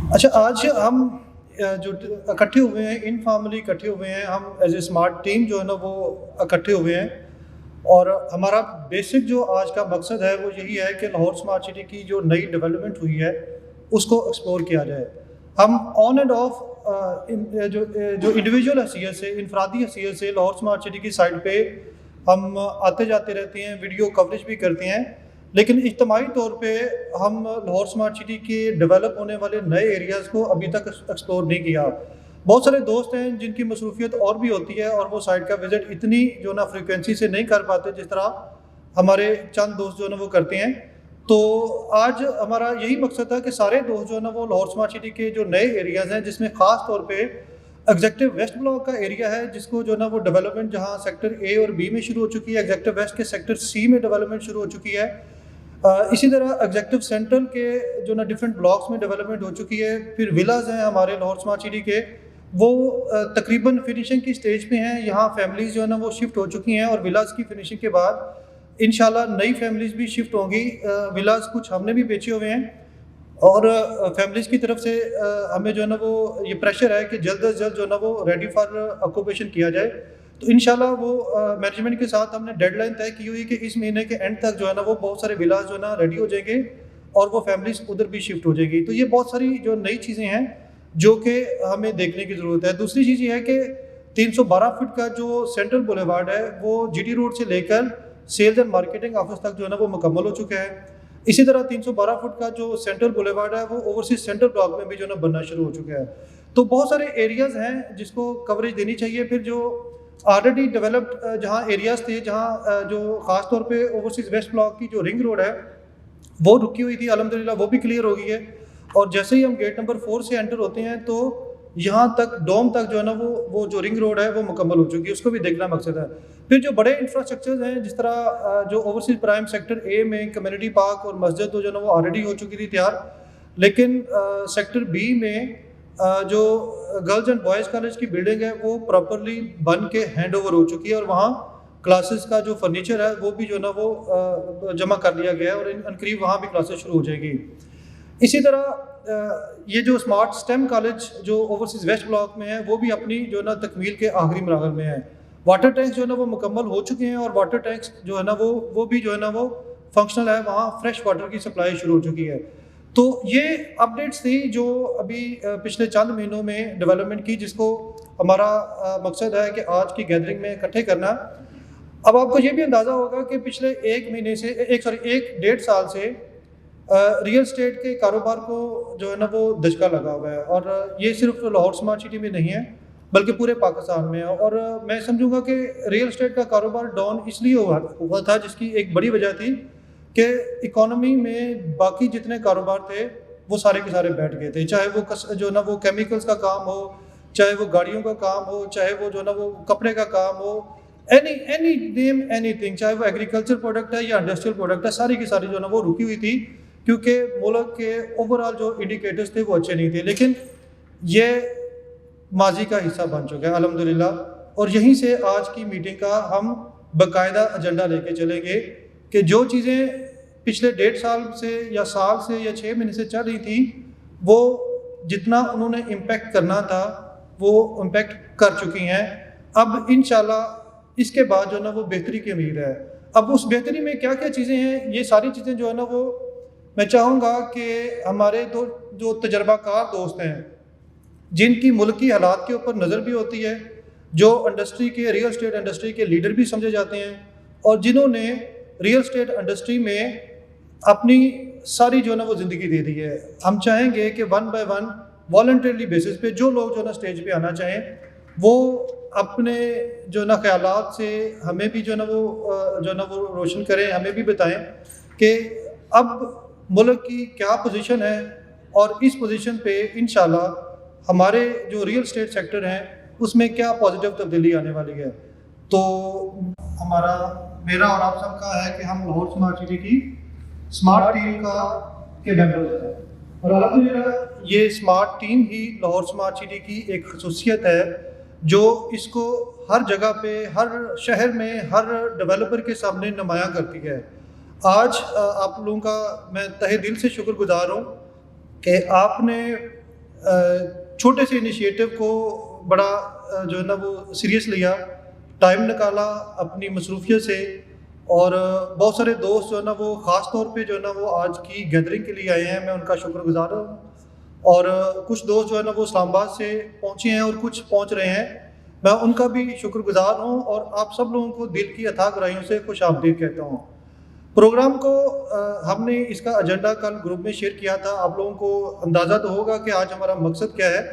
अच्छा, आज हम जो इकट्ठे हुए हैं, इन फैमिली इकट्ठे हुए हैं, हम एज ए स्मार्ट टीम जो है ना वो इकट्ठे हुए हैं। और हमारा बेसिक जो आज का मकसद है वो यही है कि लाहौर स्मार्ट सिटी की जो नई डेवलपमेंट हुई है उसको एक्सप्लोर किया जाए। हम ऑन एंड ऑफ जो इंडिविजुअल हैसियत से, इनफरादी हैसियत से लाहौर स्मार्ट सिटी की साइड पे हम आते जाते रहते हैं, वीडियो कवरेज भी करते हैं। लेकिन इज्तमाही तौर पे हम लाहौर स्मार्ट सिटी के डेवलप होने वाले नए एरियाज़ को अभी तक एक्सप्लोर नहीं किया। बहुत सारे दोस्त हैं जिनकी मसरूफियत और भी होती है और वो साइट का विज़िट इतनी जो ना फ्रिक्वेंसी से नहीं कर पाते जिस तरह हमारे चंद दोस्त जो है ना वो करते हैं। तो आज हमारा यही मकसद था कि सारे दोस्त जो है ना वो लाहौर स्मार्ट सिटी के जो नए एरियाज़ हैं, जिसमें ख़ास तौर पे एग्जेक्टिव वेस्ट ब्लॉक का एरिया है, जिसको जो ना वो डेवलपमेंट जहाँ सेक्टर ए और बी में शुरू हो चुकी है, एग्जेक्टिव वेस्ट के सेक्टर सी में डेवलपमेंट शुरू हो चुकी है। इसी तरह एग्जेक्टिव सेंट्रल के जो ना डिफरेंट ब्लॉक्स में डेवलपमेंट हो चुकी है। फिर विलाज हैं हमारे लाहौर स्मार्ट सिटी के, वो तकरीबन फिनिशिंग की स्टेज पे हैं। यहाँ फैमिलीज़ जो है ना वो शिफ्ट हो चुकी हैं और विलाज की फिनिशिंग के बाद इंशाल्लाह नई फैमिलीज़ भी शिफ्ट होंगी। विलाज कुछ हमने भी बेचे हुए हैं और फैमिलीज़ की तरफ से हमें जो है ना वो ये प्रेशर है कि जल्द अज जल्द जो है ना वो रेडी फॉर ऑक्यूपेशन किया जाए। तो इंशाल्लाह वो मैनेजमेंट के साथ हमने डेडलाइन तय की हुई कि इस महीने के एंड तक जो है ना वो बहुत सारे विलाज जो है ना रेडी हो जाएंगे और वो फैमिलीज उधर भी शिफ्ट हो जाएगी। तो ये बहुत सारी जो नई चीज़ें हैं जो कि हमें देखने की ज़रूरत है। दूसरी चीज़ ये है कि 312 फीट का जो सेंट्रल बुलेवार्ड है वो जीटी रोड से लेकर सेल्स एंड मार्केटिंग ऑफिस तक जो है ना वो मुकम्मल हो चुका है। इसी तरह 312 फुट का जो सेंट्रल बुलेवार्ड है वो ओवरसीज सेंट्रल ब्लॉक में भी जो है ना बनना शुरू हो चुका है। तो बहुत सारे एरियाज़ हैं जिसको कवरेज देनी चाहिए। फिर जो ऑलरेडी डेवलप्ड जहाँ एरियाज़ थे, जहाँ जो ख़ास तौर पे ओवरसीज वेस्ट ब्लॉक की जो रिंग रोड है वो रुकी हुई थी, अल्हम्दुलिल्लाह वो भी क्लियर हो गई है। और जैसे ही हम गेट नंबर 4 से एंटर होते हैं तो यहाँ तक डोम तक जो है ना वो जो रिंग रोड है वो मुकम्मल हो चुकी है, उसको भी देखना मकसद है। फिर जो बड़े इंफ्रास्ट्रक्चर्स हैं, जिस तरह जो ओवरसीज प्राइम सेक्टर ए में कम्युनिटी पार्क और मस्जिद तो जो है ना वो ऑलरेडी हो चुकी थी तैयार। लेकिन सेक्टर बी में जो गर्ल्स एंड बॉयज़ कॉलेज की बिल्डिंग है वो प्रॉपरली बन के हैंड ओवर हो चुकी है और वहाँ क्लासेस का जो फर्नीचर है वो भी जो है ना वो जमा कर लिया गया है और इन करीब वहाँ भी क्लासेस शुरू हो जाएगी। इसी तरह ये जो स्मार्ट स्टेम कॉलेज जो ओवरसीज वेस्ट ब्लॉक में है वो भी अपनी जो है ना तकमील के आखिरी मराहल में है। वाटर टैंक्स जो है ना वो मुकम्मल हो चुके हैं और वाटर टैंक्स जो है ना वो भी जो है ना वो फंक्शनल है, वहाँ फ्रेश वाटर की सप्लाई शुरू हो चुकी है। तो ये अपडेट्स थी जो अभी पिछले चंद महीनों में डेवलपमेंट की, जिसको हमारा मकसद है कि आज की गैदरिंग में इकट्ठे करना। अब आपको ये भी अंदाज़ा होगा कि पिछले एक डेढ़ साल से रियल स्टेट के कारोबार को जो है ना वो धचका लगा हुआ है और ये सिर्फ लाहौर स्मार्ट सिटी में नहीं है बल्कि पूरे पाकिस्तान में है। और मैं समझूंगा कि रियल एस्टेट का कारोबार डाउन इसलिए हुआ था, जिसकी एक बड़ी वजह थी कि इकोनॉमी में बाकी जितने कारोबार थे वो सारे के सारे बैठ गए थे। चाहे वो जो ना वो केमिकल्स का काम हो, चाहे वो गाड़ियों का काम हो, चाहे वो जो ना वो कपड़े का काम हो, एनी नेम एनीथिंग, चाहे वो एग्रीकल्चर प्रोडक्ट है या इंडस्ट्रियल प्रोडक्ट है, सारी की सारी जो ना वो रुकी हुई थी क्योंकि मुल्क के ओवरऑल जो इंडिकेटर्स थे वो अच्छे नहीं थे। लेकिन ये माजी का हिस्सा बन चुका है अल्हम्दुलिल्लाह। और यहीं से आज की मीटिंग का हम बाकायदा एजेंडा लेके चलेंगे कि जो चीज़ें पिछले डेढ़ साल से या साल से या 6 महीने से चल रही थी वो जितना उन्होंने इम्पेक्ट करना था वो इम्पेक्ट कर चुकी हैं। अब इंशाल्लाह इसके बाद जो है ना वो बेहतरी की उम्मीद है। अब उस बेहतरी में क्या क्या चीज़ें हैं, ये सारी चीज़ें जो है ना वो मैं चाहूँगा कि हमारे तो जो तजर्बाकार दोस्त हैं, जिनकी मुल्क की हालात के ऊपर नज़र भी होती है, जो इंडस्ट्री के रियल एस्टेट इंडस्ट्री के लीडर भी समझे जाते हैं और जिन्होंने रियल एस्टेट इंडस्ट्री में अपनी सारी जो है ना वो ज़िंदगी दे दी है। हम चाहेंगे कि one by one voluntarily basis पे जो लोग जो है ना स्टेज पे आना चाहें वो अपने जो ना ख्यालात से हमें भी जो है ना वो रोशन करें, हमें भी बताएं कि अब मुल्क की क्या पोजीशन है और इस पोजीशन पे इंशाल्लाह हमारे जो रियल एस्टेट सेक्टर हैं उसमें क्या पॉजिटिव तब्दीली आने वाली है। तो हमारा मेरा और आप सबका है कि हम लाहौर स्मार्ट सिटी की स्मार्ट टीम के मेंबर्स हैं और अल्हम्दुलिल्लाह ये स्मार्ट टीम ही लाहौर स्मार्ट सिटी की एक खसूसियत है जो इसको हर जगह पे, हर शहर में, हर डेवलपर के सामने नुमायां करती है। आज आप लोगों का मैं तहे दिल से शुक्रगुजार हूँ कि आपने छोटे से इनिशिएटिव को बड़ा जो है ना वो सीरियस लिया, टाइम निकाला अपनी मसरूफियत से, और बहुत सारे दोस्त जो है ना वो ख़ास तौर पे जो है ना वो आज की गैदरिंग के लिए आए हैं, मैं उनका शुक्रगुज़ार हूँ। और कुछ दोस्त जो है ना वो इस्लामाबाद से पहुँचे हैं और कुछ पहुँच रहे हैं, मैं उनका भी शुक्रगुज़ार हूँ और आप सब लोगों को दिल की अथाह गहराइयों से खुशामदीद कहता हूँ। प्रोग्राम को हमने इसका एजेंडा कल ग्रुप में शेयर किया था, आप लोगों को अंदाज़ा तो होगा कि आज हमारा मकसद क्या है।